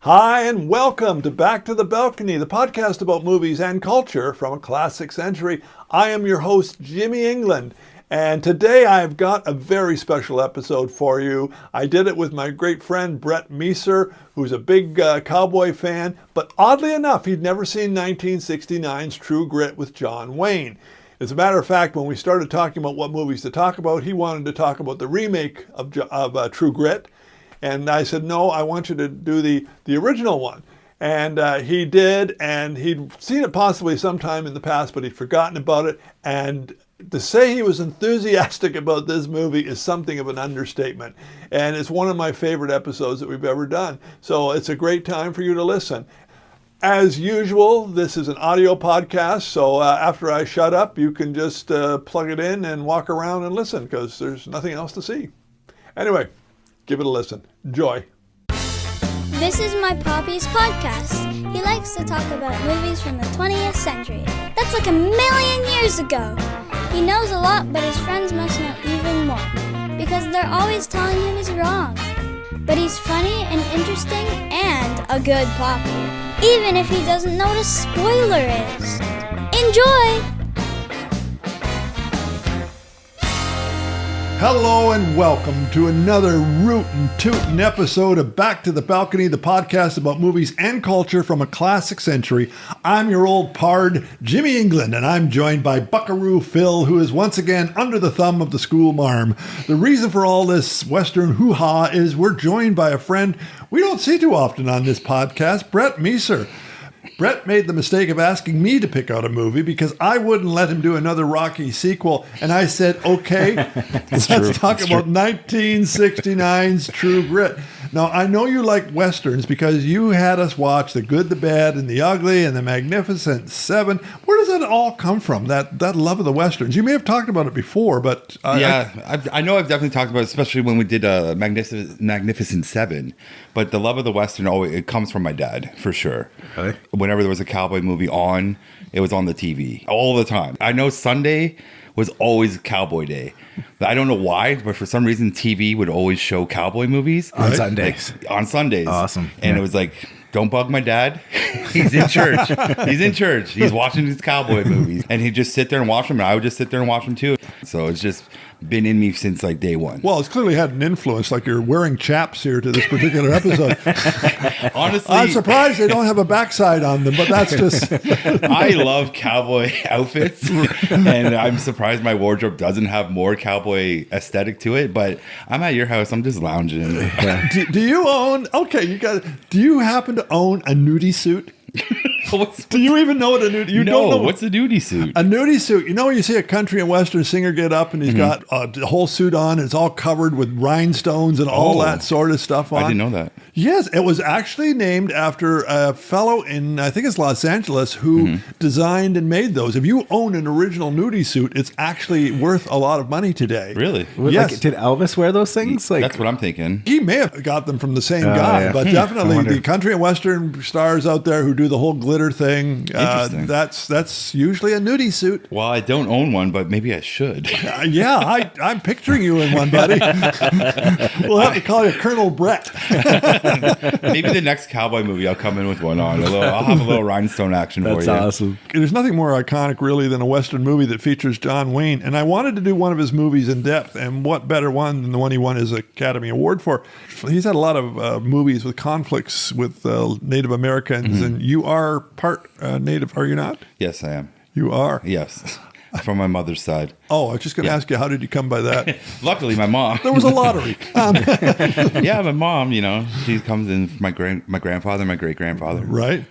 Hi, and welcome to Back to the Balcony, the podcast about movies and culture from a classic century. I am your host, Jimmy England, and today I've got a very special episode for you. I did it with my great friend, Bret Measor, who's a big cowboy fan, but oddly enough, he'd never seen 1969's True Grit with John Wayne. As a matter of fact, when we started talking about what movies to talk about, he wanted to talk about the remake of True Grit. And I said, no, I want you to do the original one. And he did, and he'd seen it possibly sometime in the past, but he'd forgotten about it. And to say he was enthusiastic about this movie is something of an understatement. And it's one of my favorite episodes that we've ever done. So it's a great time for you to listen. As usual, this is an audio podcast, so after I shut up, you can just plug it in and walk around and listen, because there's nothing else to see. Anyway, give it a listen. Enjoy. This is my Poppy's podcast. He likes to talk about movies from the 20th century. That's like a million years ago. He knows a lot, but his friends must know even more, because they're always telling him he's wrong. But he's funny and interesting and a good Poppy, even if he doesn't know what a spoiler is. Enjoy! Hello and welcome to another rootin' tootin' episode of Back to the Balcony, the podcast about movies and culture from a classic century. I'm your old pard, Jimmy England, and I'm joined by Buckaroo Phil, who is once again under the thumb of the school marm. The reason for all this Western hoo-ha is we're joined by a friend we don't see too often on this podcast, Bret Measor. Bret made the mistake of asking me to pick out a movie because I wouldn't let him do another Rocky sequel. And I said, okay, let's talk about 1969's True Grit. Now, I know you like Westerns because you had us watch The Good, the Bad, and the Ugly, and The Magnificent Seven. Where does that all come from, that love of the Westerns? You may have talked about it before, but... I know I've definitely talked about it, especially when we did Magnificent Seven. But the love of the Western, it comes from my dad, for sure. Really? Whenever there was a cowboy movie on, it was on the TV all the time. I know Sunday was always Cowboy Day. I don't know why, but for some reason TV would always show cowboy movies. On Sundays. On Sundays. Awesome. And it was like, don't bug my dad. He's in church. He's in church. He's watching these cowboy movies. And he'd just sit there and watch them, and I would just sit there and watch them too. So it's just been in me since like day one. Well, it's clearly had an influence, like you're wearing chaps here to this particular episode. Honestly, I'm surprised they don't have a backside on them, but that's just... I love cowboy outfits, and I'm surprised my wardrobe doesn't have more cowboy aesthetic to it, but I'm at your house, I'm just lounging. Do you own... Okay, do you happen to own a nudie suit? Do you even know what a nudie... Don't know. What's a nudie suit? A nudie suit. You know when you see a country and western singer get up and he's got a whole suit on, and it's all covered with rhinestones and all that sort of stuff on? I didn't know that. Yes, it was actually named after a fellow in, I think it's Los Angeles, who designed and made those. If you own an original nudie suit, it's actually worth a lot of money today. Really? Yes. Like, did Elvis wear those things? Like, that's what I'm thinking. He may have got them from the same guy, yeah. but definitely the country and western stars out there who do the whole glitter thing, that's usually a nudie suit. Well, I don't own one, but maybe I should. I'm picturing you in one, buddy. We'll have to call you Colonel Bret. Maybe the next cowboy movie, I'll come in with one on. I'll have a little rhinestone action for you. That's awesome. There's nothing more iconic, really, than a Western movie that features John Wayne. And I wanted to do one of his movies in depth. And what better one than the one he won his Academy Award for? He's had a lot of movies with conflicts with Native Americans. And you are part Native, are you not? Yes, I am. You are? Yes. From my mother's side. Oh, I was just going to ask you, how did you come by that? Luckily, my mom. There was a lottery. Yeah, my mom, she comes in, my grandfather, my great-grandfather. Right.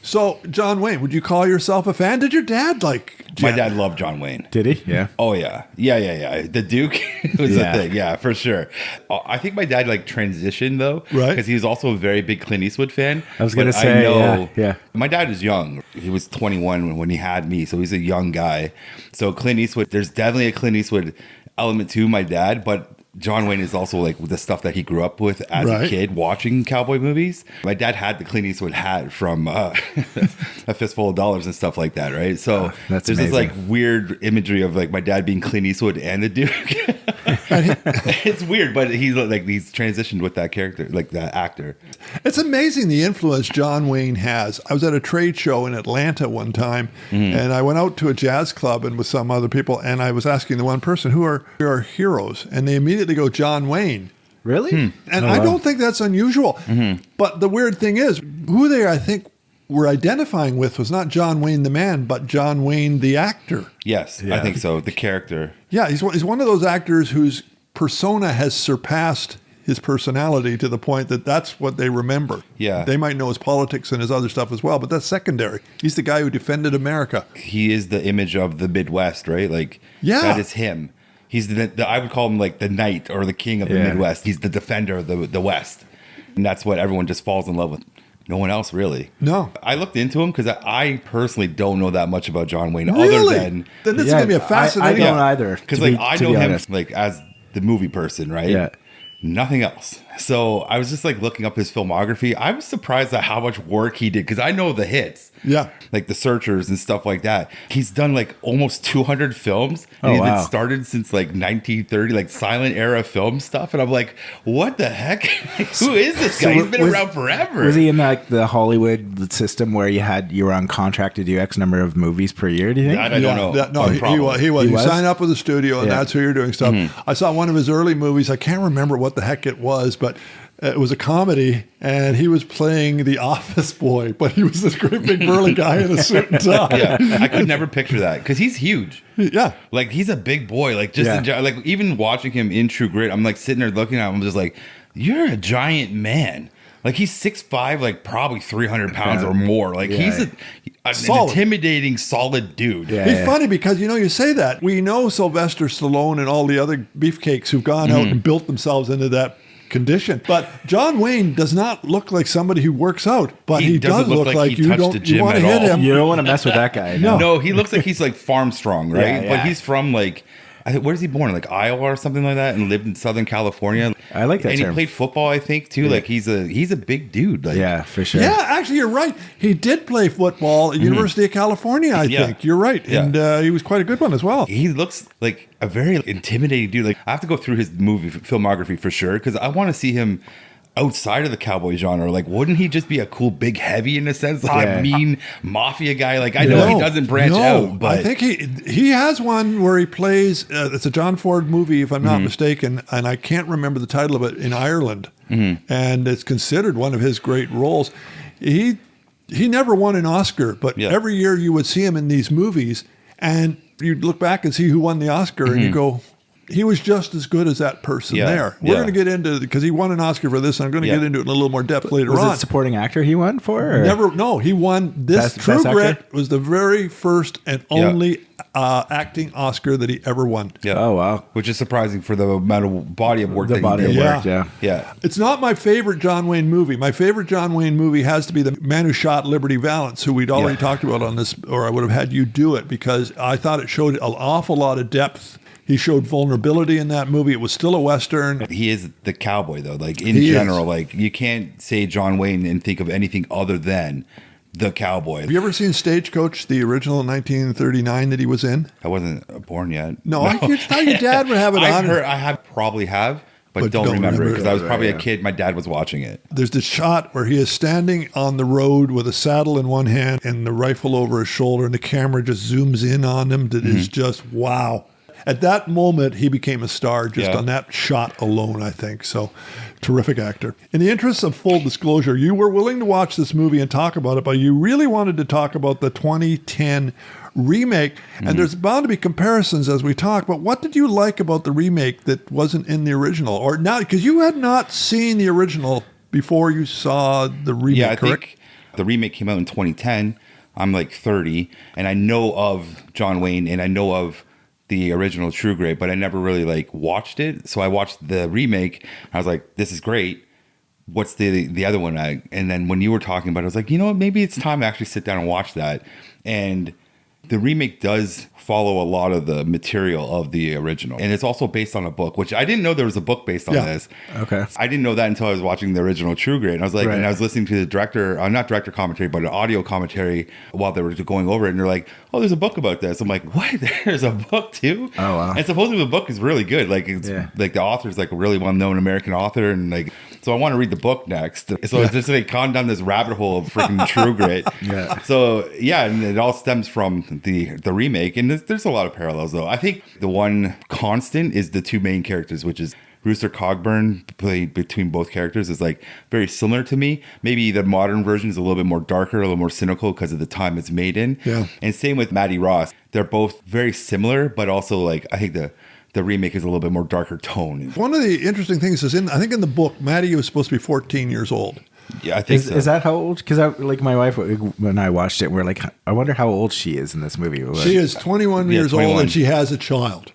So, John Wayne, would you call yourself a fan? Did your dad My dad loved John Wayne. Did he? Yeah. Oh, yeah. Yeah. The Duke was a thing. Yeah, for sure. I think my dad transitioned, though. Right. Because he was also a very big Clint Eastwood fan. I was going to say, yeah. My dad was young. He was 21 when he had me, so he's a young guy. So Clint Eastwood, there's definitely a Clint Eastwood element to my dad, but John Wayne is also like the stuff that he grew up with as a kid watching cowboy movies. My dad had the Clint Eastwood hat from A Fistful of Dollars and stuff like that, right? So that's there's amazing. this like weird imagery of like my dad being Clint Eastwood and the Duke. It's weird, but he's transitioned with that character, like that actor. It's amazing the influence John Wayne has. I was at a trade show in Atlanta one time, and I went out to a jazz club and with some other people, and I was asking the one person, who are your heroes? And they immediately go, John Wayne. Really? And I don't think that's unusual. But the weird thing is, who they, I think, were identifying with was not John Wayne the man, but John Wayne the actor. Yes, I think so. The character. Yeah, he's one of those actors whose persona has surpassed his personality to the point that that's what they remember. Yeah. They might know his politics and his other stuff as well, but that's secondary. He's the guy who defended America. He is the image of the Midwest, right? Like, that is him. He's I would call him like the knight or the king of the Midwest. He's the defender of the West. And that's what everyone just falls in love with. No one else, really. No. I looked into him because I personally don't know that much about John Wayne. Really? Other than... Then this is going to be a fascinating... I don't either. Because I know him like as the movie person, right? Yeah. Nothing else. So I was just like looking up his filmography. I was surprised at how much work he did because I know the hits. Yeah. Like The Searchers and stuff like that. He's done like almost 200 films. And he's been started since like 1930, like silent era film stuff. And I'm like, what the heck? Who is this guy? He's been around forever. Was he in like the Hollywood system where you were on contract to do X number of movies per year, do you think? I don't know. He was. You sign up with the studio and that's who you're doing stuff. I saw one of his early movies. I can't remember what the heck it was, but it was a comedy, and he was playing the office boy, but he was this great big burly guy in a suit and tie. Yeah, I could never picture that because he's huge. Yeah, like he's a big boy. Like like even watching him in True Grit, I'm like sitting there looking at him, I'm just like, you're a giant man. Like he's 6'5", like probably 300 pounds or more. Like he's an intimidating, solid dude. Yeah, he's funny because you say that we know Sylvester Stallone and all the other beefcakes who've gone out and built themselves into that condition. But John Wayne does not look like somebody who works out, but he does look like you want to hit him. You don't want to mess with that guy. No, he looks like he's like farm strong, right? Yeah. But he's from like, where is he born? Like Iowa or something like that, and lived in Southern California. I like that. And term. He played football, I think, too. Yeah. Like he's a big dude. Like, yeah, for sure. Yeah, actually, you're right. He did play football at University of California, I think. You're right, and he was quite a good one as well. He looks like a very intimidating dude. Like I have to go through his movie filmography for sure because I want to see him outside of the cowboy genre. Like, wouldn't he just be a cool big heavy in a sense, like a mean mafia guy? Like I know he doesn't branch out, but I think he has one where he plays. It's a John Ford movie, if I'm not mistaken, and I can't remember the title of it. In Ireland, and it's considered one of his great roles. He never won an Oscar, but every year you would see him in these movies, and you'd look back and see who won the Oscar, and you go, he was just as good as that person there. We're going to get into, because he won an Oscar for this, and I'm going to get into it in a little more depth later on. Was it supporting actor he won for? Or? Never. No, he won this. True Grit was the very first and only acting Oscar that he ever won. Yeah. Oh, wow. Which is surprising for the amount of body of work that he did. Yeah. It's not my favorite John Wayne movie. My favorite John Wayne movie has to be The Man Who Shot Liberty Valance, who we'd already talked about on this, or I would have had you do it, because I thought it showed an awful lot of depth. He showed vulnerability in that movie. It was still a Western. He is the cowboy, though. Like, in general, like, you can't say John Wayne and think of anything other than the cowboy. Have you ever seen Stagecoach, the original 1939 that he was in? I wasn't born yet. No. I thought your dad would have it on. I probably have, but don't remember it because I was probably a kid. My dad was watching it. There's this shot where he is standing on the road with a saddle in one hand and the rifle over his shoulder, and the camera just zooms in on him. That is just wow. At that moment, he became a star just on that shot alone, I think. So, terrific actor. In the interest of full disclosure, you were willing to watch this movie and talk about it, but you really wanted to talk about the 2010 remake. And there's bound to be comparisons as we talk, but what did you like about the remake that wasn't in the original? Or now, because you had not seen the original before you saw the remake, correct? Think the remake came out in 2010. I'm like 30, and I know of John Wayne, and I know of the original True Grit, but I never really like watched it. So I watched the remake. I was like, this is great. What's the other one? And then when you were talking about it, I was like, you know what? Maybe it's time to actually sit down and watch that. And The remake does follow a lot of the material of the original. And it's also based on a book, which I didn't know there was a book based on this. Okay. I didn't know that until I was watching the original True Grit. And I was like, and I was listening to the director, not director commentary, but an audio commentary while they were going over it. And they're like, oh, there's a book about this. I'm like, what? There's a book too? Oh, wow. And supposedly the book is really good. Like, it's like the author's like a really well-known American author. And like, so I want to read the book next. So it's just like gone down this rabbit hole of freaking True Grit. So yeah, and it all stems from the remake. And there's a lot of parallels though. I think the one constant is the two main characters, which is Rooster Cogburn played between both characters is like very similar to me. Maybe the modern version is a little bit more darker, a little more cynical because of the time it's made in. Yeah. And same with Maddie Ross. They're both very similar, but also like I think the remake is a little bit more darker tone. One of the interesting things is I think in the book, Maddie was supposed to be 14 years old. Yeah, I think so. Is that how old? Because like my wife, when I watched it, we're like, I wonder how old she is in this movie. She is 21 years 21. old and she has a child.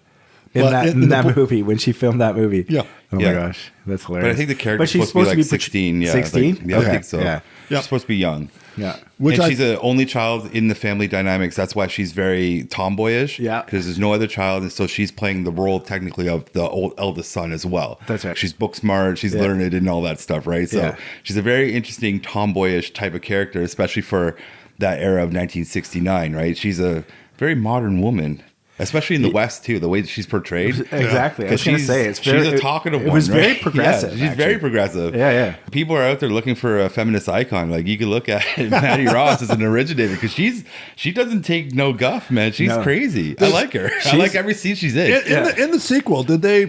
In that movie, when she filmed that movie. Yeah. Oh my gosh, that's hilarious. But I think the character's supposed to be like 16. Yeah, 16? Like, yeah, okay. I think so. Yeah. She's supposed to be young. Yeah. And she's the only child in the family dynamics. That's why she's very tomboyish. Yeah. Because there's no other child. And so she's playing the role technically of the eldest son as well. That's right. She's book smart. She's learned and all that stuff, right? So she's a very interesting tomboyish type of character, especially for that era of 1969, right? She's a very modern woman. Especially in the West too, the way that she's portrayed. Exactly. I was going to say she's a talkative one. It was very right? progressive. Yeah, she's very progressive. Yeah. People are out there looking for a feminist icon. Like you could look at Maddie Ross as an originator because she doesn't take no guff, man. She's crazy. I like her. I like every scene she's in. In the sequel, did they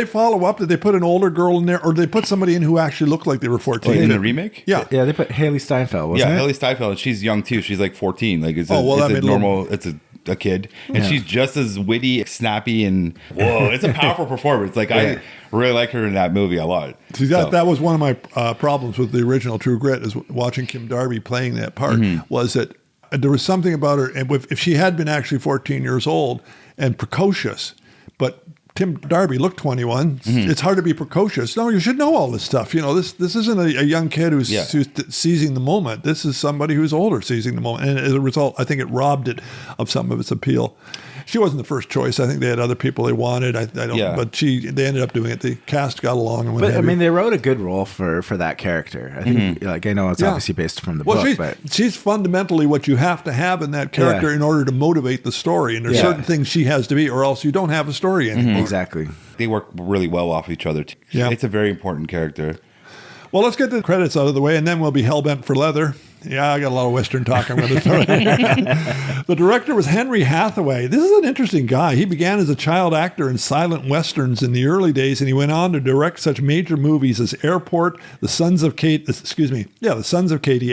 follow up? Did they put an older girl in there, or did they put somebody in who actually looked like they were 14? In the remake? Yeah, they put Haley Steinfeld. Wasn't it? Haley Steinfeld. She's young too. She's like 14. Like it's a kid, and she's just as witty, snappy, and it's a powerful performance. Like I really like her in that movie a lot. See, that was one of my problems with the original True Grit is watching Kim Darby playing that part. Was that there was something about her, and if she had been actually 14 years old and precocious, but Tim Darby looked 21. It's hard to be precocious. No, you should know all this stuff. You know, this isn't a young kid who's seizing the moment. This is somebody who's older seizing the moment. And as a result, I think it robbed it of some of its appeal. She wasn't the first choice. I think they had other people they wanted. I don't. But they ended up doing it. The cast got along and went. But heavy. I mean, they wrote a good role for that character. I think, like I know it's obviously based from the book, but she's fundamentally what you have to have in that character in order to motivate the story. And there's certain things she has to be, or else you don't have a story anymore. Exactly. They work really well off each other. Yeah, it's a very important character. Well, let's get the credits out of the way, and then we'll be hell-bent for leather. Yeah, I got a lot of Western talk I'm going to throw in. The director was Henry Hathaway. This is an interesting guy. He began as a child actor in silent westerns in the early days, and he went on to direct such major movies as Airport, The Sons of Katie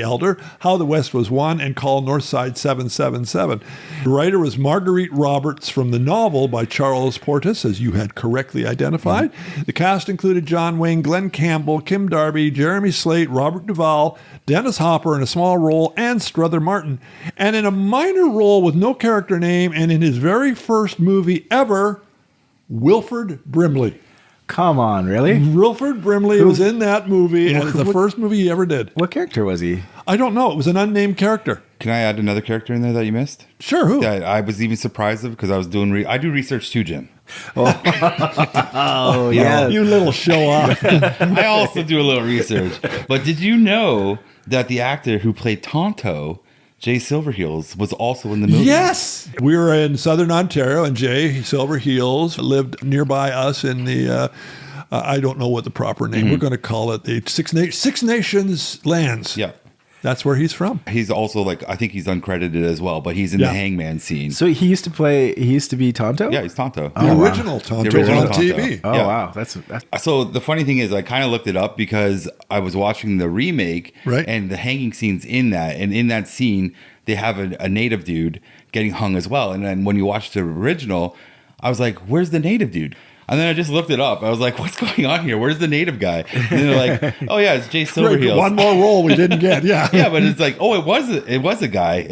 Elder, How the West Was Won, and Call Northside 777. The writer was Marguerite Roberts from the novel by Charles Portis, as you had correctly identified. The cast included John Wayne, Glenn Campbell, Kim Darby, Jeremy Slate, Robert Duvall, Dennis Hopper in a small role, and Strother Martin. And in a minor role with no character name, and in his very first movie ever, Wilford Brimley. Come on, really? Wilford Brimley was in that movie, and it's the first movie he ever did. What character was he? I don't know. It was an unnamed character. Can I add another character in there that you missed? Sure, who? That I was even surprised of because I was doing I do research too, Jim. Oh yeah. You little show off. I also do a little research. But did you know that the actor who played Tonto, Jay Silverheels, was also in the movie? Yes! We were in southern Ontario, and Jay Silverheels lived nearby us in the, I don't know what the proper name, we're going to call it the Six Nations lands. Yeah. That's where he's from. He's also I think he's uncredited as well, but he's in the Hangman scene. So he used to be Tonto? Yeah, he's Tonto. The original Tonto on TV. Oh, wow. That's So the funny thing is I kind of looked it up because I was watching the remake and the hanging scene's in that. And in that scene, they have a native dude getting hung as well. And then when you watch the original, I was like, where's the native dude? And then I just looked it up. I was like, what's going on here? Where's the native guy? And they're like, oh yeah, it's Jay Silverheels. One more role we didn't get. Yeah. Yeah, but it's like, oh, it was a guy,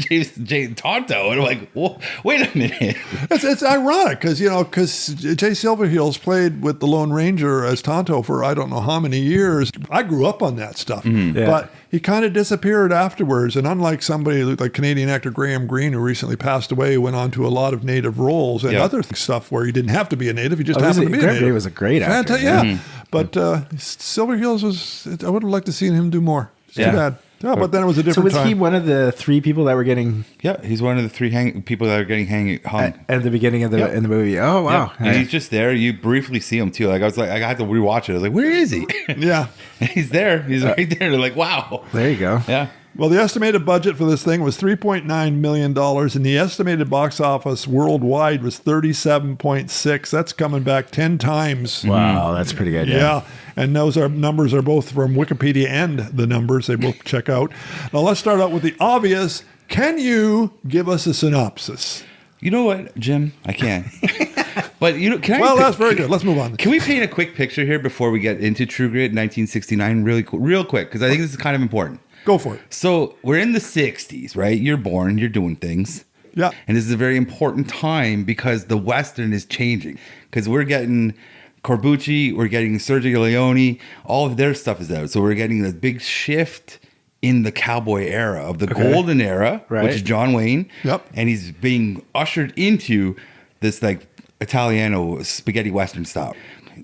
Jay Tonto. And I'm like, well, wait a minute. It's ironic because Jay Silverheels played with the Lone Ranger as Tonto for I don't know how many years. I grew up on that stuff, but he kind of disappeared afterwards. And unlike somebody like Canadian actor Graham Greene, who recently passed away, went on to a lot of native roles and other stuff where he didn't have to be a native. He just happened to be a native. Greene was a great actor. Yeah. But Silverheels I would have liked to see him do more. It's too bad. Yeah, but then it was a different time. So was he one of the 3 people that were getting... Yeah, he's one of the 3 people that are getting hung. At the beginning of the in the movie. Oh, wow. Yeah. And he's just there. You briefly see him, too. Like I had to rewatch it. I was like, where is he? Yeah. And he's there. He's right there. They're like, wow. There you go. Yeah. Well, the estimated budget for this thing was $3.9 million, and the estimated box office worldwide was $37.6. That's coming back 10 times. Wow, that's pretty good. Yeah. And those numbers are both from Wikipedia and the numbers they both check out. Now, let's start out with the obvious. Can you give us a synopsis? You know what, Jim? I can. But that's very good. Let's move on. Can we paint a quick picture here before we get into True Grit 1969 real quick? Because I think this is kind of important. Go for it. So we're in the 60s, right? You're born, you're doing things. Yeah. And this is a very important time because the Western is changing. Because we're getting Corbucci, we're getting Sergio Leone, all of their stuff is out. So we're getting a big shift in the cowboy era of the golden era, which is John Wayne. Yep. And he's being ushered into this like Italiano spaghetti Western style.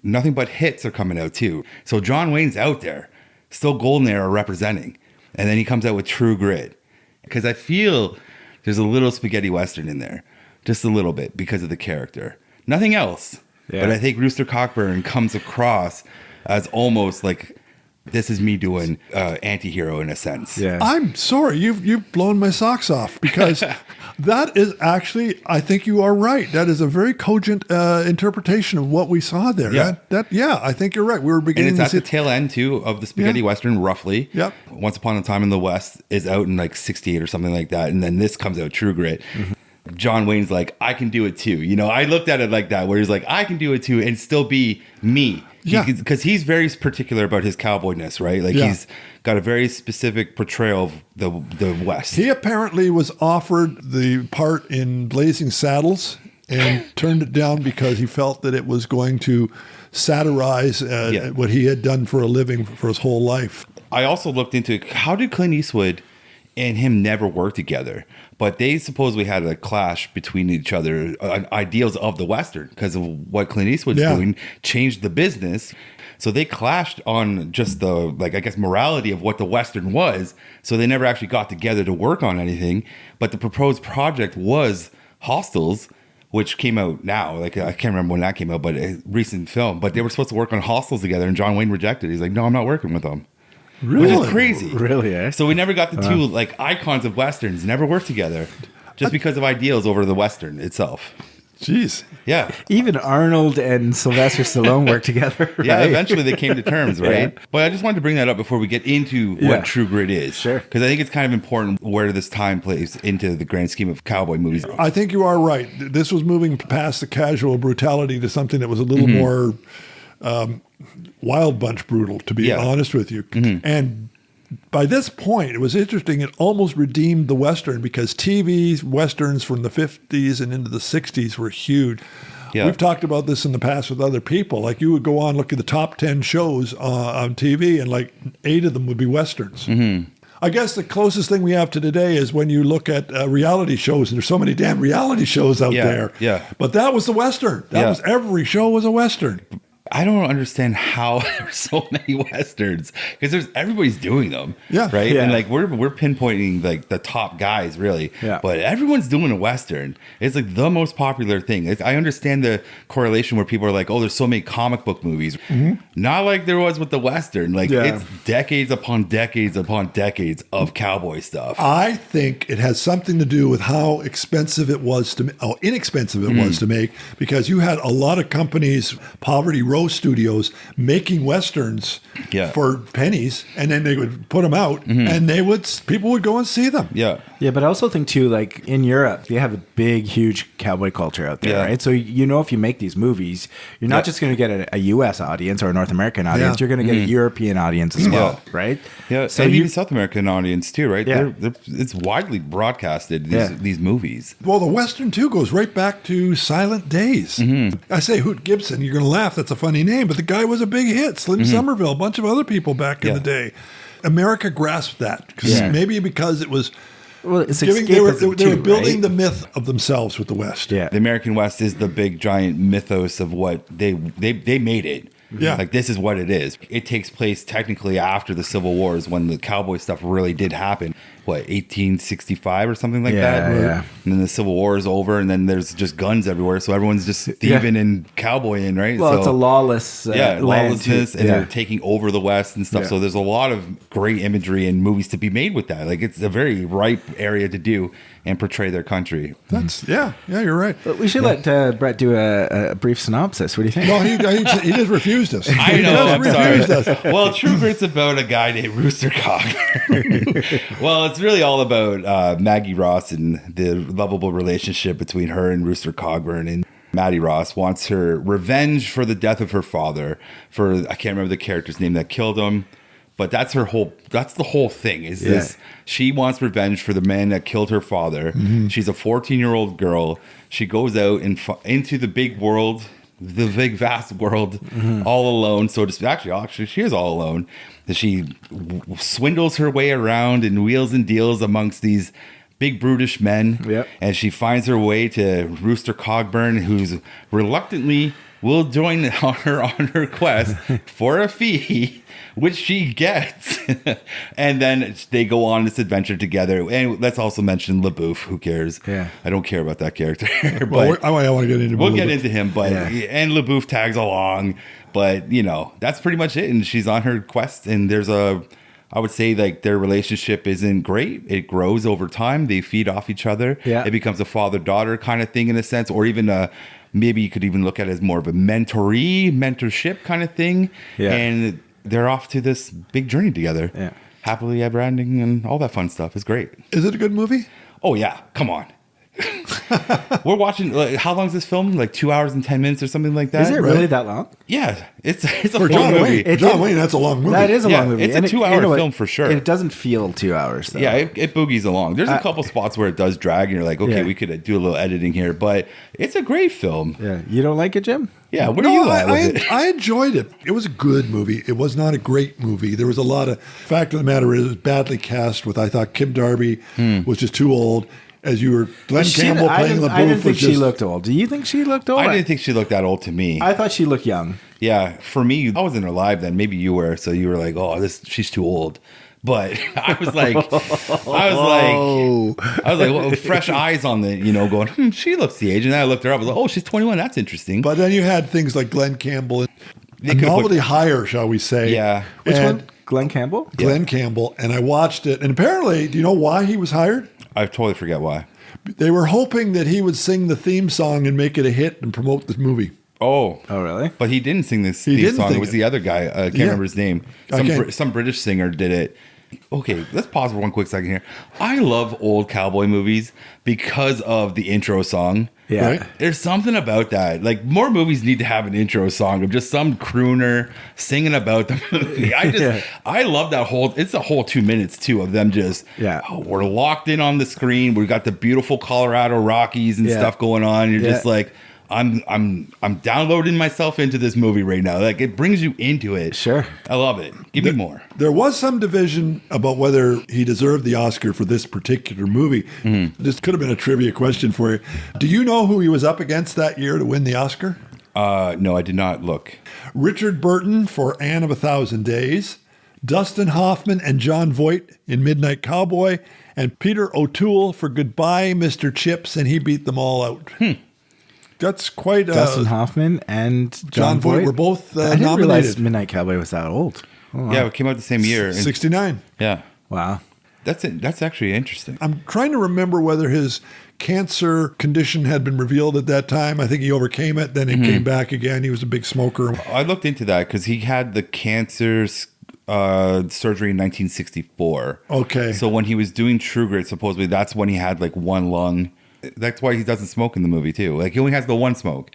Nothing but hits are coming out too. So John Wayne's out there, still golden era representing. And then he comes out with True Grit. Because I feel there's a little spaghetti Western in there. Just a little bit because of the character. Nothing else. Yeah. But I think Rooster Cockburn comes across as almost like, this is me doing anti-hero in a sense. Yeah. I'm sorry. You've blown my socks off because that is actually, I think you are right. That is a very cogent interpretation of what we saw there. Yeah. I think you're right. We were beginning to see at the tail end too of the spaghetti Western roughly. Yep. Once Upon a Time in the West is out in like 68 or something like that. And then this comes out, True Grit. Mm-hmm. John Wayne's like, I can do it too. I looked at it like that, where he's like, I can do it too and still be me. Yeah. Because he's very particular about his cowboyness, right? Like he's got a very specific portrayal of the West. He apparently was offered the part in Blazing Saddles and turned it down because he felt that it was going to satirize what he had done for a living for his whole life. I also looked into how did Clint Eastwood and him never work together? But they supposedly had a clash between each other, ideals of the Western, because of what Clint Eastwood's doing changed the business. So they clashed on just the, morality of what the Western was. So they never actually got together to work on anything. But the proposed project was Hostiles, which came out now. I can't remember when that came out, but a recent film. But they were supposed to work on Hostiles together, and John Wayne rejected it. He's like, no, I'm not working with them. Really? Which is crazy. Really, eh? So we never got the two icons of Westerns never worked together just because of ideals over the Western itself. Jeez. Yeah. Even Arnold and Sylvester Stallone worked together. Right? Yeah, eventually they came to terms, right? Yeah. But I just wanted to bring that up before we get into what True Grit is. Sure. Because I think it's kind of important where this time plays into the grand scheme of cowboy movies. I think you are right. This was moving past the casual brutality to something that was a little more Wild Bunch brutal, to be honest with you. Mm-hmm. And by this point, it was interesting. It almost redeemed the Western because TV Westerns from the 50s and into the 60s were huge. Yeah. We've talked about this in the past with other people. Like you would go on, look at the top 10 shows on TV, and like 8 of them would be Westerns. Mm-hmm. I guess the closest thing we have to today is when you look at reality shows, and there's so many damn reality shows out there. Yeah. But that was the Western. That was every show was a Western. I don't understand how there are so many Westerns because everybody's doing them. Yeah. Right. Yeah. And we're pinpointing the top guys really. Yeah. But everyone's doing a Western. It's the most popular thing. I understand the correlation where people are like, oh, there's so many comic book movies. Mm-hmm. Not like there was with the Western. It's decades upon decades upon decades of cowboy stuff. I think it has something to do with how expensive it was to, how inexpensive it was to make, because you had a lot of companies, Poverty Road HBO studios making westerns Yeah. for pennies, and then they would put them out, and people would go and see them. Yeah. Yeah, but I also think too, like in Europe, they have a big, huge cowboy culture out there, Yeah. right? So if you make these movies, you're not just going to get a U.S. audience or a North American audience. Yeah. You're going to get a European audience as well, right? Yeah, So and even South American audience too, right? Yeah. It's widely broadcasted, Yeah. these movies. Well, the Western, too, goes right back to Silent Days. I say Hoot Gibson, you're going to laugh, that's a funny name, but the guy was a big hit. Slim Somerville, a bunch of other people back in Yeah. the day. America grasped that, maybe because it was well, it's giving, they were escapism building right? the myth of themselves with the West. Yeah. The American West is the big giant mythos of what they made it. Yeah. Like this is what it is. It takes place technically after the Civil Wars when the cowboy stuff really did happen. What, 1865 or something like that? Yeah. And then the Civil War is over, and then there's just guns everywhere, so everyone's just thieving and cowboying, right? Well, so, it's a lawless land lawlessness, too. and Yeah. they're taking over the West and stuff. Yeah. So there's a lot of great imagery and movies to be made with that. Like it's a very ripe area to do and portray their country. That's yeah, you're right. But we should let Brett do a brief synopsis. What do you think? Well, he just refused us. I He know. just I'm refused sorry. us. Well, True Grit's about a guy named Rooster Cogburn. Well, it's really all about Maggie Ross and the lovable relationship between her and Rooster Cogburn. And Maddie Ross wants her revenge for the death of her father. I can't remember the character's name that killed him. But that's the whole thing is this. She wants revenge for the man that killed her father. She's a 14-year-old girl. She goes out into the big world, the big vast world, all alone. So to speak. Actually, she is all alone. She swindles her way around and wheels and deals amongst these big brutish men. Yep. And she finds her way to Rooster Cogburn, who's reluctantly will join her on her quest for a fee, which she gets. And then they go on this adventure together. And let's also mention LaBouffe. Who cares? Yeah. I don't care about that character. Well, but I want to get into. we'll get into him. But and LaBouffe tags along. But that's pretty much it. And she's on her quest. And there's I would say like their relationship isn't great. It grows over time. They feed off each other. Yeah. It becomes a father-daughter kind of thing in a sense, or even maybe you could even look at it as more of a mentorship kind of thing. Yeah. And they're off to this big journey together. Yeah. Happily ever ending and all that fun stuff. It's great. Is it a good movie? Oh yeah, come on. We're watching. How long is this film? Like 2 hours and 10 minutes or something like that. Is it really that long? Yeah, it's a For full John movie. Wayne. John Wayne, that's a long movie. That is a Yeah, long movie. it's a And 2-hour you know what? film for sure. It doesn't feel 2 hours, though. Yeah, it boogies along. There's a couple spots where it does drag, and you're like, okay, Yeah. we could do a little editing here, but it's a great film. Yeah. You don't like it, Jim? Yeah, what do you like with it? I enjoyed it. It was a good movie. It was not a great movie. There was a lot of. Fact of the matter is, it was badly cast. With I thought Kim Darby was just too old. As you were, Glenn Campbell playing LaBouffe. I didn't think was she just, looked old. Do you think she looked old? I didn't think she looked that old to me. I thought she looked young. Yeah, for me, I wasn't alive then. Maybe you were, so you were like, "Oh, she's too old." But I was like, well, fresh eyes on the, going, she looks the age. And then I looked her up. I was like, oh, she's 21. That's interesting. But then you had things like Glenn Campbell, They a could've novelty put- hire, shall we say? Yeah. Which And one? Glenn Campbell? Glenn Campbell, and I watched it. And apparently, do you know why he was hired? I totally forget why. They were hoping that he would sing the theme song and make it a hit and promote the movie. Oh, Oh, really? but he didn't sing this He theme didn't song. It sing was it. the other guy. I can't remember his name. Okay. Some British singer did it. Okay, let's pause for one quick second here. I love old cowboy movies because of the intro song. Yeah. Right? There's something about that. Like more movies need to have an intro song of just some crooner singing about the movie. I love that it's a whole 2 minutes too of them just we're locked in on the screen. We've got the beautiful Colorado Rockies and stuff going on. You're just like I'm downloading myself into this movie right now. Like it brings you into it. Sure. I love it. Give me more. There was some division about whether he deserved the Oscar for this particular movie. This could have been a trivia question for you. Do you know who he was up against that year to win the Oscar? No, I did not look. Richard Burton for Anne of a Thousand Days, Dustin Hoffman and John Voight in Midnight Cowboy, and Peter O'Toole for Goodbye, Mr. Chips, and he beat them all out. That's quite Dustin Hoffman and John Voight were both I didn't realize nominated. Midnight Cowboy was that old. Oh, wow. Yeah, it came out the same year. And- 69. yeah. Wow. That's actually interesting. I'm trying to remember whether his cancer condition had been revealed at that time. I think he overcame it. Then it came back again. He was a big smoker. I looked into that because he had the cancer surgery in 1964. Okay. So when he was doing True Grit, supposedly that's when he had like one lung. That's why he doesn't smoke in the movie too. Like he only has the one smoke,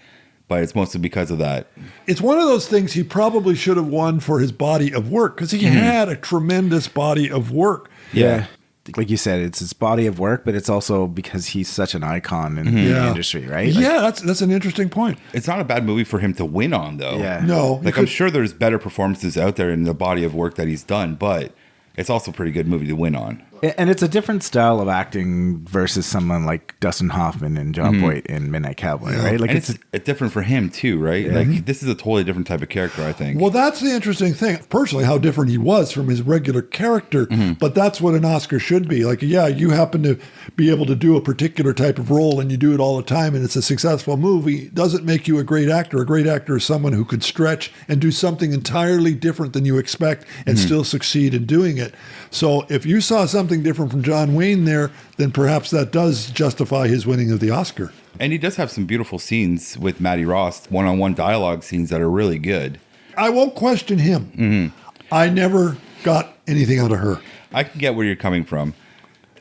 but it's mostly because of that. It's one of those things he probably should have won for his body of work because he had a tremendous body of work. Yeah. Like you said, it's his body of work, but it's also because he's such an icon in the industry, right? Like, Yeah, that's an interesting point. It's not a bad movie for him to win on, though. Yeah. No. Like, I'm sure there's better performances out there in the body of work that he's done, but it's also a pretty good movie to win on. and it's a different style of acting versus someone like Dustin Hoffman and John Voight in Midnight Cowboy, right? Like And it's different for him, too, right? Like, this is a totally different type of character, I think. Well, that's the interesting thing. Personally, how different he was from his regular character, but that's what an Oscar should be. Like, yeah, you happen to be able to do a particular type of role and you do it all the time and it's a successful movie. Doesn't make you a great actor. A great actor is someone who could stretch and do something entirely different than you expect and still succeed in doing it. So if you saw something different from John Wayne there, then perhaps that does justify his winning of the Oscar. And he does have some beautiful scenes with Maddie Ross, one-on-one dialogue scenes that are really good. I won't question him. I never got anything out of her. I can get where you're coming from.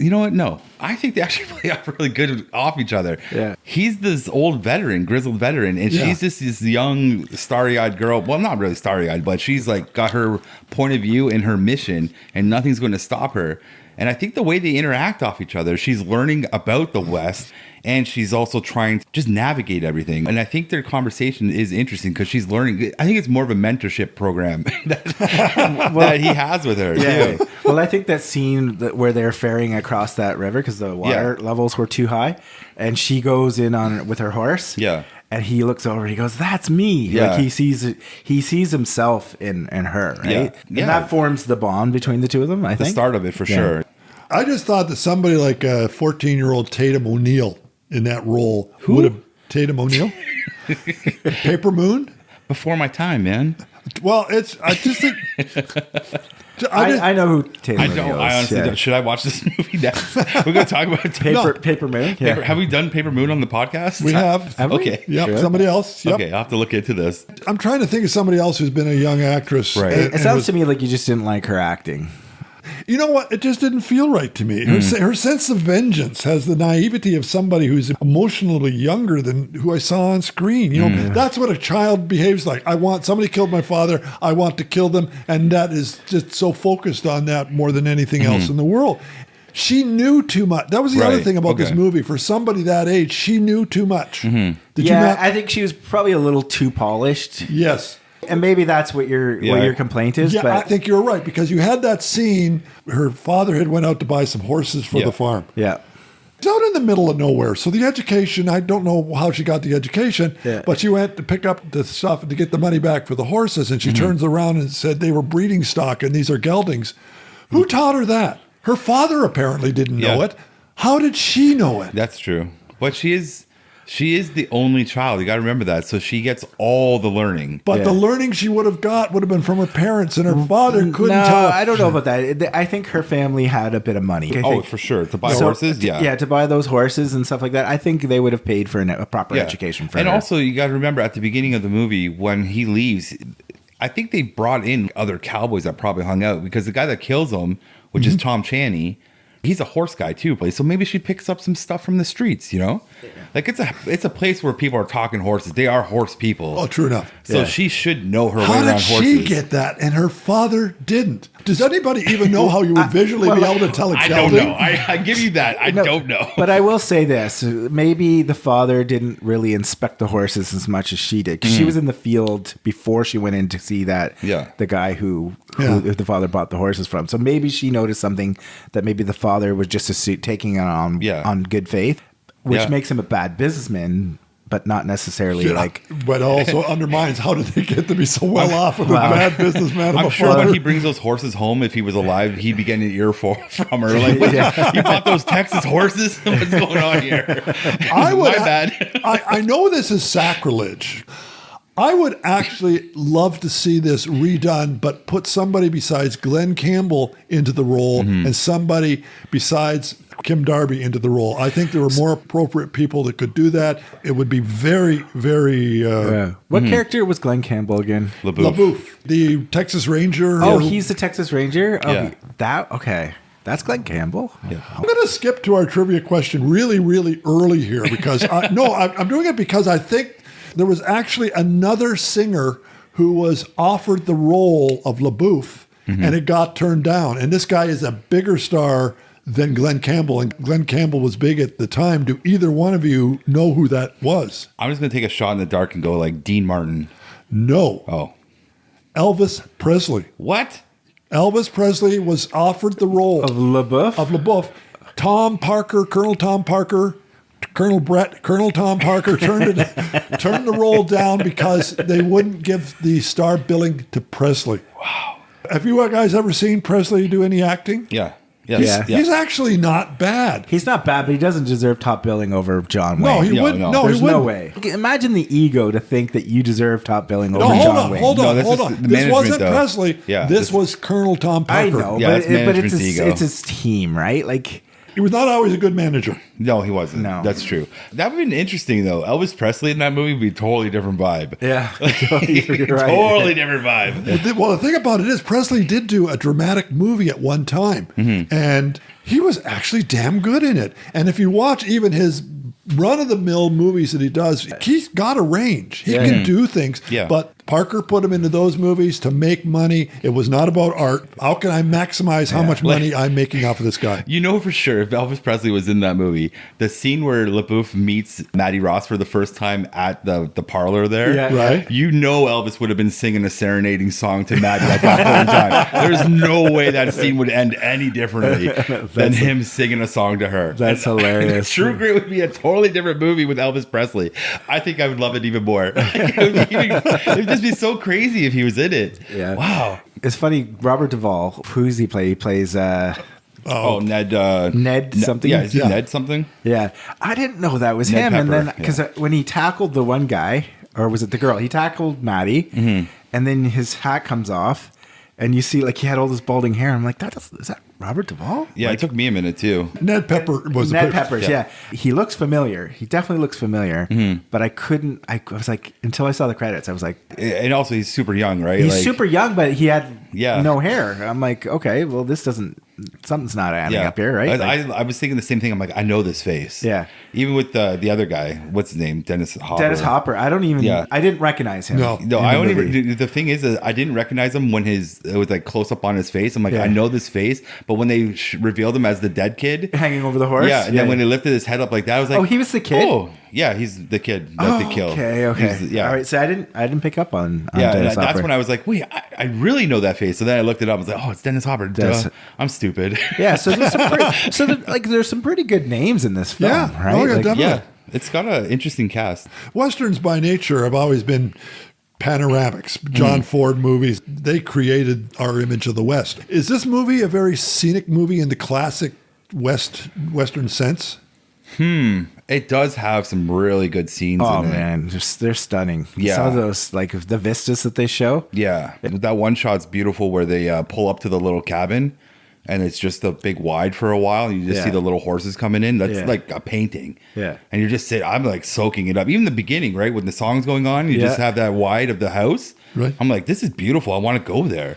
You know what? No. I think they actually play off really good off each other. Yeah. He's this old veteran, grizzled veteran, and she's just this young, starry-eyed girl. Well, not really starry-eyed, but she's like got her point of view and her mission, and nothing's going to stop her. And I think the way they interact off each other, she's learning about the West, and she's also trying to just navigate everything. And I think their conversation is interesting because she's learning. I think it's more of a mentorship program that he has with her. Yeah. Too. Well, I think that scene where they're ferrying across that river because the water levels were too high, and she goes in on with her horse. Yeah. And he looks over and he goes, "That's me." Yeah. Like he sees himself in her, right? Yeah. And that forms the bond between the two of them, I The think. start of it for sure. I just thought that somebody like a 14-year-old Tatum O'Neal in that role would have... Tatum O'Neal? Paper Moon? Before my time, man. Well, I just think... I know who Tatum I O'Neal don't. is. I honestly don't. Should I watch this movie next? We're going to talk about Paper Moon. Yeah. Have we done Paper Moon on the podcast? We have. Have we? Okay. Yep, Sure. somebody else. Yep. Okay, I'll have to look into this. I'm trying to think of somebody else who's been a young actress. Right. It sounds to me like you just didn't like her acting. You know what? It just didn't feel right to me. Her sense of vengeance has the naivety of somebody who's emotionally younger than who I saw on screen. You know, that's what a child behaves like. Somebody killed my father. I want to kill them. And that is just so focused on that more than anything else in the world. She knew too much. That was the other thing about this movie. For somebody that age, she knew too much. Did you not? I think she was probably a little too polished. Yes. And maybe that's what your complaint is. Yeah, but I think you're right because you had that scene. Her father had went out to buy some horses for the farm. yeah. It's out in the middle of nowhere. So the education, I don't know how she got the education, but she went to pick up the stuff to get the money back for the horses. And she turns around and said they were breeding stock and these are geldings. Who taught her that? Her father apparently didn't know it. How did she know it? That's true. But she is the only child. You got to remember that. So she gets all the learning. But the learning she would have been from her parents, and her father couldn't No, tell her. I don't know about that. I think her family had a bit of money. I think. For sure. To buy horses, Yeah, to buy those horses and stuff like that. I think they would have paid for a proper education for her. And also, you got to remember at the beginning of the movie, when he leaves, I think they brought in other cowboys that probably hung out because the guy that kills him, which is Tom Chaney, he's a horse guy too. So maybe she picks up some stuff from the streets, you know? Like it's a place where people are talking horses. They are horse people. Oh, true enough. So she should know her way How around did horses. she get that and her father didn't? Does anybody even know how you would visually be able to tell a I gelding? don't know. I give you that. I don't know. But I will say this: maybe the father didn't really inspect the horses as much as she did. 'Cause she was in the field before she went in to see that the guy who the father bought the horses from. So maybe she noticed something that maybe the father was just taking it on good faith, which makes him a bad businessman. But not necessarily But also undermines how did they get to be so well off with a bad businessman? I'm sure when he brings those horses home, if he was alive, he'd be getting an earful from her. Like, you bought those Texas horses? What's going on here? My bad. I know this is sacrilege. I would actually love to see this redone, but put somebody besides Glenn Campbell into the role and somebody besides Kim Darby into the role. I think there were more appropriate people that could do that. It would be very, very... What character was Glenn Campbell again? LaBouffe, the Texas Ranger. Oh, he's the Texas Ranger? Oh, Yeah. Okay. That's Glenn Campbell. Yeah. I'm going to skip to our trivia question really, really early here because I'm doing it because I think there was actually another singer who was offered the role of LaBouffe and it got turned down. And this guy is a bigger star than Glenn Campbell. And Glenn Campbell was big at the time. Do either one of you know who that was? I'm just going to take a shot in the dark and go like Dean Martin. No. Oh. Elvis Presley. What? Elvis Presley was offered the role Of LaBeouf? of LaBeouf. Tom Parker, Colonel Tom Parker, Colonel Tom Parker turned the role down because they wouldn't give the star billing to Presley. Wow. Have you guys ever seen Presley do any acting? Yeah. Yes. Yeah. He's actually not bad. He's not bad, but he doesn't deserve top billing over John Wayne. No, he No, wouldn't. no. No, There's he no wouldn't. way. Imagine the ego to think that you deserve top billing over No, John Wayne. hold No, on. this is the This management, wasn't though. Presley. Yeah, this this- was Colonel Tom I Parker. know, Yeah, but, that's but it's management's ego. it's his team, right? Like, He was not always a good manager. No, he wasn't. No. That's true. That would have been interesting, though. Elvis Presley in that movie would be a totally different vibe. yeah, you're right. Totally different vibe. Well, the thing about it is Presley did do a dramatic movie at one time, and he was actually damn good in it. And if you watch even his run-of-the-mill movies that he does, he's got a range. He can do things. Yeah. But Parker put him into those movies to make money. It was not about art. How can I maximize how much money I'm making off of this guy? You know for sure if Elvis Presley was in that movie, the scene where LaBeouf meets Matty Ross for the first time at the parlor there, Yeah. Right? you know Elvis would have been singing a serenading song to Matty at that point in time. There's no way that scene would end any differently than him singing a song to her. That's hilarious. True Grit would be a totally different movie with Elvis Presley. I think I would love it even more. It would just be so crazy if he was in it. Yeah. Wow. It's funny. Robert Duvall, who's he play? He plays Oh, Ned. Ned something. Yeah, is he Yeah. Ned something? Yeah, I didn't know that was Ned him. And then Pepper, because when he tackled the one guy, or was it the girl? He tackled Maddie, and then his hat comes off, and you see like he had all this balding hair. I'm like, is that Robert Duvall? Yeah, it took me a minute too. Ned Pepper was Ned the Peppers, yeah. He looks familiar. He definitely looks familiar. But I was like, until I saw the credits, I was like, And also, he's super young, right? he's Like, super young, but he had Yeah. no hair. I'm like, okay, well, something's not adding up here, right? I was thinking the same thing. I'm like, I know this face. Yeah. Even with the other guy, what's his name? Dennis Hopper. Dennis Hopper. I don't even. Yeah. I didn't recognize him. No. No, in I the don't movie. even. The thing is that I didn't recognize him when it was like close up on his face. I'm like, Yeah. I know this face, but when they revealed him as the dead kid, Hanging over the horse. yeah, and then when they lifted his head up like that, I was like, Oh, he was the kid? Oh, yeah, he's the kid that they killed. Okay. Yeah, All right. So I didn't pick up on yeah, and Dennis that's Hopper. when I was like, wait, I really know that face. So then I looked it up. I was like, oh, it's Dennis Hopper. Dennis- Duh. I'm stupid. Yeah. So there's some pretty good names in this film. Yeah. Right. Oh, yeah, Like, definitely. Yeah, it's got an interesting cast. Westerns by nature have always been panoramics. John Ford movies, they created our image of the West. Is this movie a very scenic movie in the classic Western sense? It does have some really good scenes Oh in it. man, they're stunning. Yeah. Some of those like the vistas that they show. Yeah. That one shot's beautiful where they pull up to the little cabin and it's just a big wide for a while. And you just Yeah. see the little horses coming in. That's Yeah. like a painting. Yeah. And you're just sitting, I'm like soaking it up. Even the beginning, right? When the song's going on, you just Yeah. have that wide of the house. Right. I'm like, this is beautiful. I want to go there.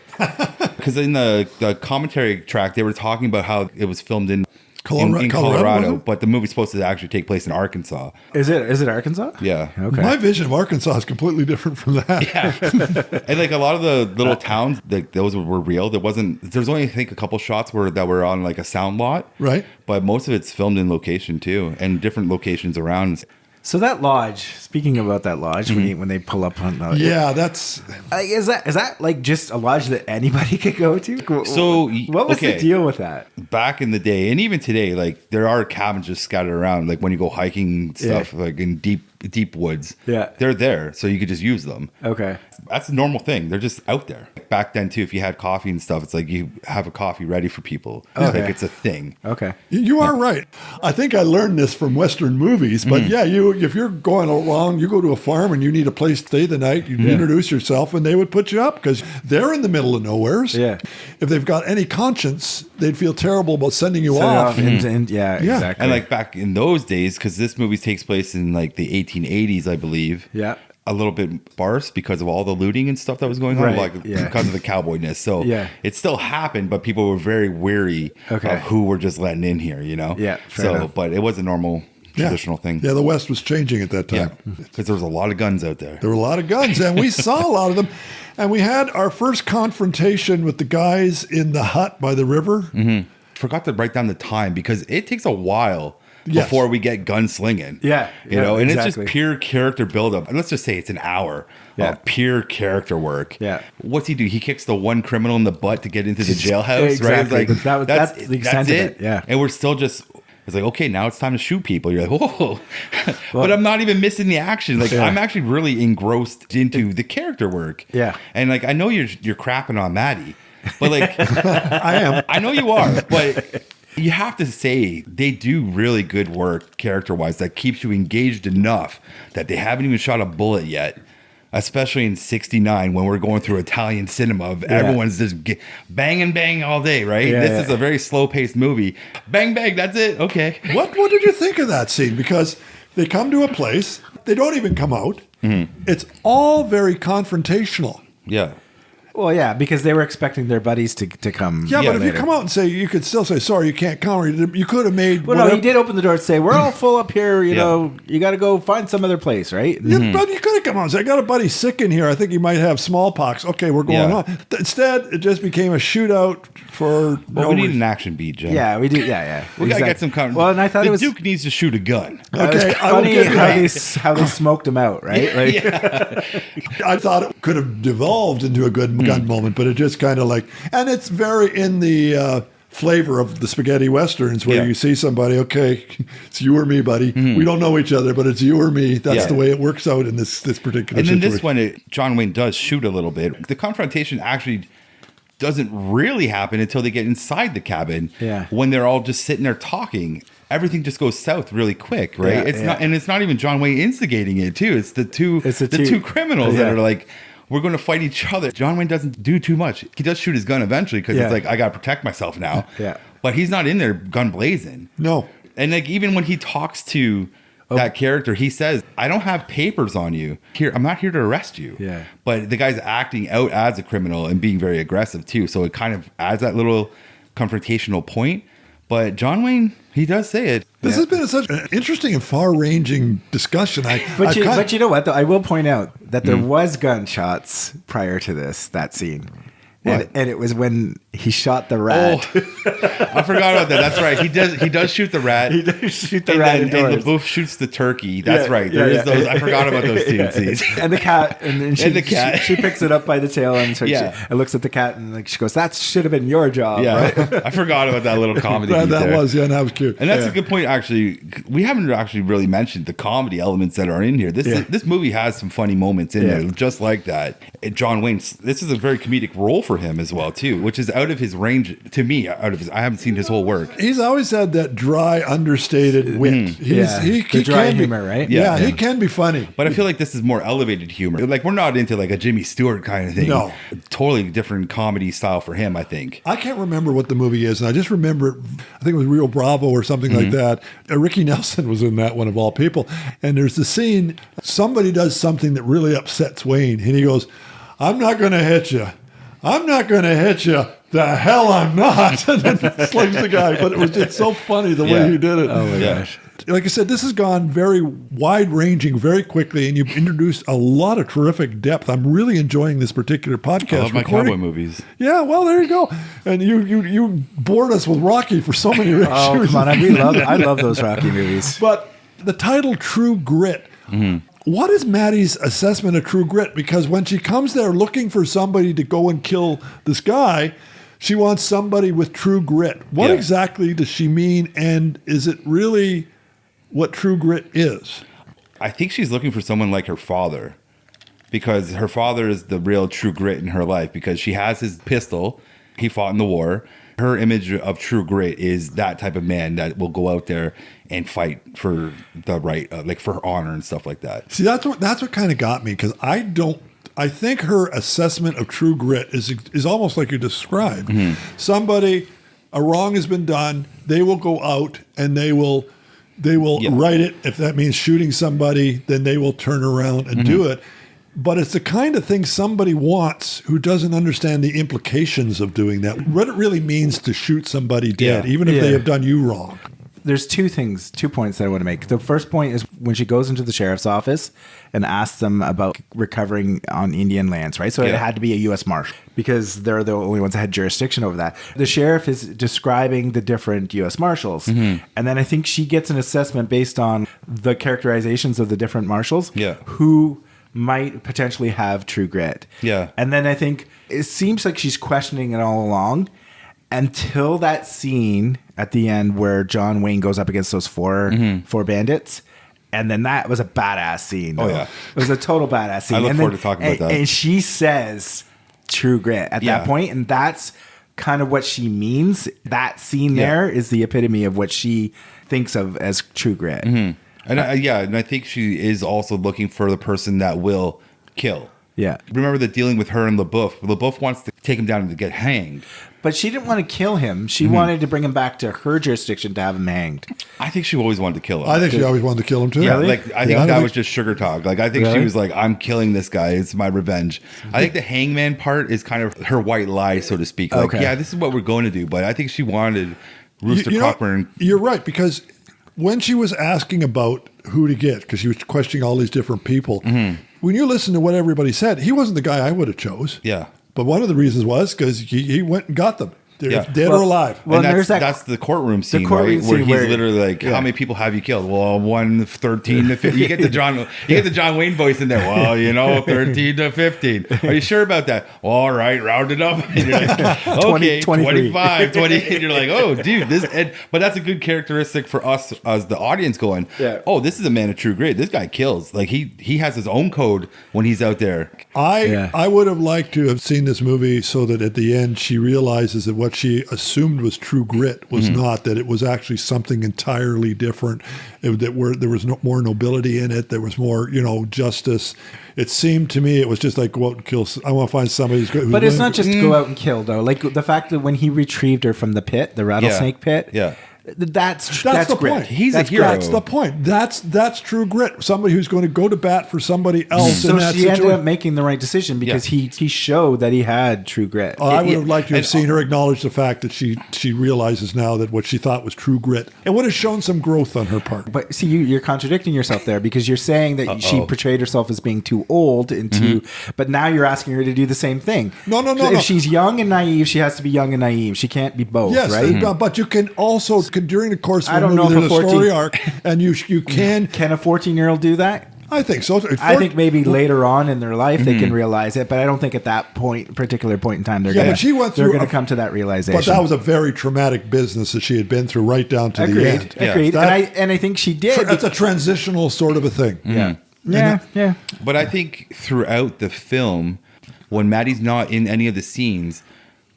Because in the commentary track, they were talking about how it was filmed in Colorado, Colorado, wasn't it? but the movie's supposed to actually take place in Arkansas. Is it Arkansas? Yeah. Okay. My vision of Arkansas is completely different from that. And like a lot of the little towns, like those were real. There's only I think a couple shots that were on like a sound lot, Right. But most of it's filmed in location too, and different locations around. So that lodge. Speaking about that lodge, when they pull up on the Yeah, that's Like, is that like just a lodge that anybody could go to? So, what was okay. the deal with that? Back in the day, and even today, like there are cabins just scattered around. Like when you go hiking stuff, like in deep deep woods. Yeah. They're there, so you could just use them. Okay. That's a normal thing. They're just out there. Back then, too, if you had coffee and stuff, it's like you have a coffee ready for people. Okay. Like it's a thing. Okay. You are right. I think I learned this from Western movies, but if you're going along, you go to a farm and you need a place to stay the night, you introduce yourself and they would put you up because they're in the middle of nowheres. Yeah. If they've got any conscience, they'd feel terrible about sending you off. Yeah, exactly. And like back in those days, because this movie takes place in like the 1880s, I believe. Yeah. A little bit sparse because of all the looting and stuff that was going on, because of the cowboyness. So it still happened, but people were very wary of who were just letting in here, you know? Yeah. But it was a normal traditional thing. Yeah, the West was changing at that time. Because there was a lot of guns out there. There were a lot of guns, and we saw a lot of them. And we had our first confrontation with the guys in the hut by the river. Mm-hmm. Forgot to write down the time because it takes a while before we get gunslinging. Yeah. You know, and it's just pure character buildup. And let's just say it's an hour of pure character work. Yeah. What's he do? He kicks the one criminal in the butt to get into the jailhouse, Exactly. right? It's like, that's the extent of it. Yeah. And we're still just... It's like, okay, now it's time to shoot people. You're like, whoa. But I'm not even missing the action. Like, I'm actually really engrossed into the character work. Yeah. And like, I know you're crapping on Maddie, but like... I am. I know you are, but... You have to say they do really good work character-wise that keeps you engaged enough that they haven't even shot a bullet yet. Especially in '69 when we're going through Italian cinema, everyone's just bang and bang all day, right? Yeah, this is a very slow-paced movie. Bang, bang, that's it. Okay. What did you think of that scene? Because they come to a place, they don't even come out. Mm-hmm. It's all very confrontational. Yeah. Well, yeah, because they were expecting their buddies to come. Yeah, but if you come out and say, you could still say, sorry, you can't come, or you could have made... Well, no, he did open the door and say, we're all full up here, you know, you got to go find some other place, right? Yeah, but you could have come out and said, I got a buddy sick in here. I think he might have smallpox. Okay, we're going on. Instead, it just became a shootout for... Well, we need an action beat, Jim. Yeah, we do. Yeah. We got to get some... Well, and I thought the Duke needs to shoot a gun. Okay, funny how they smoked him out, right? I thought it could have devolved into a good gun moment, but it just kind of like, and it's very in the flavor of the spaghetti westerns where you see somebody, okay, it's you or me, buddy. We don't know each other, but it's you or me. That's the way it works out in this particular situation. And in this one, John Wayne does shoot a little bit. The confrontation actually doesn't really happen until they get inside the cabin. Yeah. When they're all just sitting there talking. Everything just goes south really quick, right? It's not even John Wayne instigating it too. It's the two criminals that are like, we're going to fight each other. John Wayne doesn't do too much. He does shoot his gun eventually because it's like, I got to protect myself now. Yeah. But he's not in there gun blazing. No. And like, even when he talks to that character, he says, I don't have papers on you. Here, I'm not here to arrest you. Yeah. But the guy's acting out as a criminal and being very aggressive too. So it kind of adds that little confrontational point. But John Wayne, he does say it. This has been such an interesting and far-ranging discussion. But you know what, though? I will point out that there was gunshots prior to that scene. And it was when he shot the rat. Oh, I forgot about that. That's right. He does shoot the rat. He does shoot the rat indoors. And LaBouffe shoots the turkey. That's right. There is those. I forgot about those two scenes. And the cat. And then the cat. She picks it up by the tail and she looks at the cat and she goes, that should have been your job. Yeah. Right? I forgot about that little comedy. That was cute. And that's a good point, actually. We haven't actually really mentioned the comedy elements that are in here. This movie has some funny moments in there, just like that. And John Wayne, this is a very comedic role for him as well, too, which is out of his range to me. I haven't seen his whole work. He's always had that dry, understated wit. He dry can humor, be, right? Yeah, he can be funny. But I feel like this is more elevated humor. Like, we're not into like a Jimmy Stewart kind of thing. No. Totally different comedy style for him, I think. I can't remember what the movie is, and I just remember, I think it was Rio Bravo or something like that. Ricky Nelson was in that one of all people. And there's the scene, somebody does something that really upsets Wayne, and he goes, I'm not going to hit you. I'm not going to hit you. The hell I'm not. And then slings the guy. But it's so funny the way he did it. Oh, my gosh. Like I said, this has gone very wide-ranging very quickly, and you've introduced a lot of terrific depth. I'm really enjoying this particular podcast. I love my cowboy movies. Yeah, well, there you go. And you bored us with Rocky for so many issues. Oh, come on. I love those Rocky movies. But the title True Grit, what is Maddie's assessment of True Grit? Because when she comes there looking for somebody to go and kill this guy, she wants somebody with true grit. What exactly does she mean? And is it really what true grit is? I think she's looking for someone like her father, because her father is the real true grit in her life, because she has his pistol. He fought in the war. Her image of true grit is that type of man that will go out there and fight for the right, like for honor and stuff like that. See, that's what kind of got me, because I think her assessment of true grit is almost like you described. Somebody, a wrong has been done, they will go out and they will right it. If that means shooting somebody, then they will turn around and do it. But it's the kind of thing somebody wants who doesn't understand the implications of doing that. What it really means to shoot somebody dead, even if they have done you wrong. There's 2 points that I want to make. The first point is when she goes into the sheriff's office and asks them about recovering on Indian lands, right? So it had to be a U.S. Marshal, because they're the only ones that had jurisdiction over that. The sheriff is describing the different U.S. Marshals. And then I think she gets an assessment based on the characterizations of the different marshals who might potentially have true grit. Yeah. And then I think it seems like she's questioning it all along until that scene at the end where John Wayne goes up against those four bandits. And then that was a badass scene. Oh, yeah. It was a total badass scene. I look forward to talking about that. And she says true grit at that point, and that's kind of what she means. That scene there is the epitome of what she thinks of as true grit. And I think she is also looking for the person that will kill. Yeah. Remember the dealing with her and LaBeouf. LaBeouf wants to take him down and to get hanged. But she didn't want to kill him. She wanted to bring him back to her jurisdiction to have him hanged. I think she always wanted to kill him. I think she always wanted to kill him too. Yeah, like I think that was just sugar talk. Like I think she was like, "I'm killing this guy. It's my revenge." I think the hangman part is kind of her white lie, so to speak. Like, yeah, this is what we're going to do. But I think she wanted Rooster Cogburn. You're right, because when she was asking about who to get, because she was questioning all these different people, when you listen to what everybody said, he wasn't the guy I would have chose. Yeah. But one of the reasons was because he went and got them. They're dead or alive. Well, and that's the courtroom scene, where he's literally like, "How many people have you killed?" Well, 13 to 15. You get the John Wayne voice in there. Well, 13 to 15. Are you sure about that? Well, all right, round it up. And you're like, okay, 25, 20. And you're like, oh, dude, but that's a good characteristic for us as the audience going, oh, this is a man of true grit. This guy kills. Like he has his own code when he's out there. I would have liked to have seen this movie so that at the end she realizes that what she assumed was true grit was not, that it was actually something entirely different, there was more nobility in it, there was more, justice. It seemed to me it was just like go out and kill. I want to find somebody who's good. But it's not just go out and kill, though. Like the fact that when he retrieved her from the pit, the rattlesnake pit, that's the grit. point. He's a hero. That's the point. That's true grit. Somebody who's going to go to bat for somebody else. So in that she ended up making the right decision because he showed that he had true grit. I would have liked to have seen her acknowledge the fact that she realizes now that what she thought was true grit. It would have shown some growth on her part. But see, you're contradicting yourself there, because you're saying that she portrayed herself as being too old and but now you're asking her to do the same thing. No. If she's young and naive, she has to be young and naive. She can't be both, right? But you can also, during the course of I don't know there's if a story arc, and you can. Can a 14-year-old do that? I think so. I think maybe later on in their life they can realize it, but I don't think at that particular point in time they're going to come to that realization. But that was a very traumatic business that she had been through right down to the end. Agreed. And I think she did. That's a transitional sort of a thing. Yeah. But I think throughout the film, when Maddie's not in any of the scenes,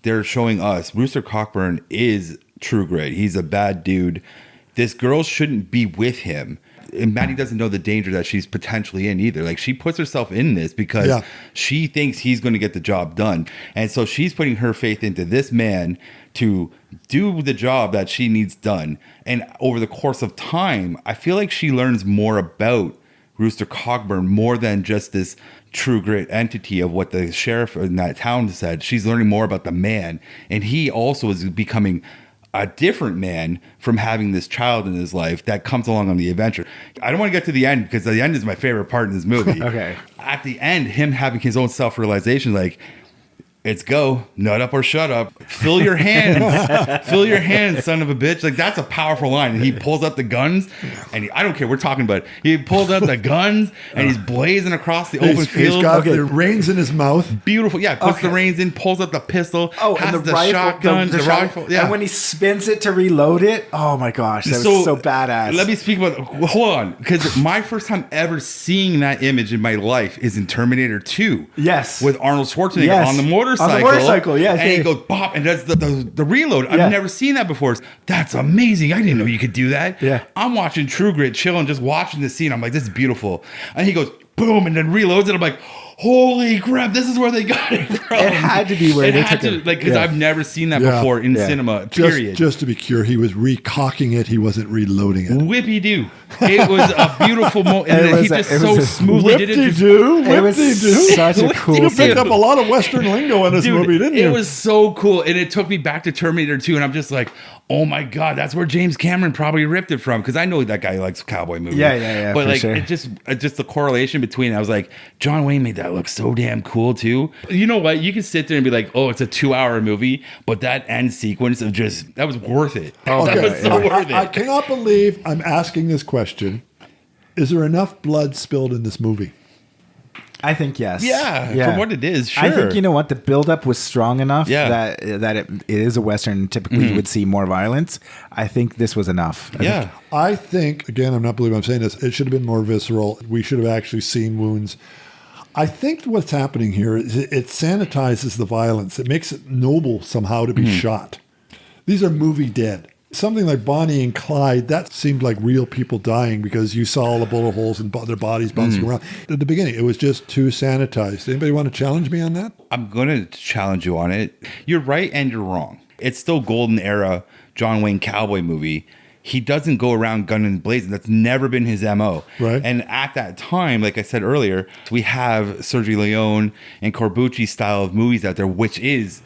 they're showing us Rooster Cogburn is true grit. He's a bad dude. This girl shouldn't be with him. And Maddie doesn't know the danger that she's potentially in either. Like, she puts herself in this because she thinks he's going to get the job done. And so she's putting her faith into this man to do the job that she needs done. And over the course of time, I feel like she learns more about Rooster Cogburn more than just this true grit entity of what the sheriff in that town said. She's learning more about the man. And he also is becoming a different man from having this child in his life that comes along on the adventure. I don't want to get to the end because the end is my favorite part in this movie. Okay. At the end, him having his own self-realization, like, It's go. Nut up or shut up. Fill your hands. Fill your hands, son of a bitch. Like, that's a powerful line. And he pulls out the guns, and I don't care. We're talking about it. He pulls out the guns, and he's blazing across the open field. He's got the reins in his mouth. Beautiful. Yeah, puts the reins in, pulls out the pistol, and the rifle, shotgun, the rifle. Yeah. And when he spins it to reload it, oh my gosh, that was so badass. Let me speak about, hold on, because my first time ever seeing that image in my life is in Terminator 2. Yes. With Arnold Schwarzenegger on the motorcycle. On the motorcycle, yeah. And he goes pop and does the reload. I've never seen that before. That's amazing. I didn't know you could do that. Yeah. I'm watching True Grit, chilling, just watching the scene. I'm like, this is beautiful. And he goes boom and then reloads it. I'm like, holy crap, this is where they got it from. It had to be where they took it. Like, because I've never seen that before in cinema, period. Just to be clear, he was recocking it. He wasn't reloading it. Whippy-doo. It was a beautiful moment. And he just so smoothly did it. Whippy-doo. It was such a cool You scene. picked up a lot of Western lingo in this movie, didn't you? It was so cool. And it took me back to Terminator 2. And I'm just like, oh my God, that's where James Cameron probably ripped it from. Because I know that guy likes cowboy movies. Yeah. But like, sure. it just the correlation between it, I was like, John Wayne made that look so damn cool too. You know what? You can sit there and be like, oh, it's a 2-hour movie. But that end sequence of that was worth it. Okay. That was so worth it. I cannot believe I'm asking this question. Is there enough blood spilled in this movie? I think yes. Yeah, for what it is, sure. I think, you know what, the buildup was strong enough Yeah. that it is a Western. Typically, you would see more violence. I think this was enough. I think, again, I'm not believing I'm saying this, it should have been more visceral. We should have actually seen wounds. I think what's happening here is it sanitizes the violence. It makes it noble somehow to be shot. These are movie dead. Something like Bonnie and Clyde, that seemed like real people dying because you saw all the bullet holes and their bodies bouncing around. At the beginning, it was just too sanitized. Anybody want to challenge me on that? I'm going to challenge you on it. You're right and you're wrong. It's still golden era John Wayne cowboy movie. He doesn't go around gun and blazing. That's never been his MO. Right. And at that time, like I said earlier, we have Sergio Leone and Corbucci style of movies out there, which is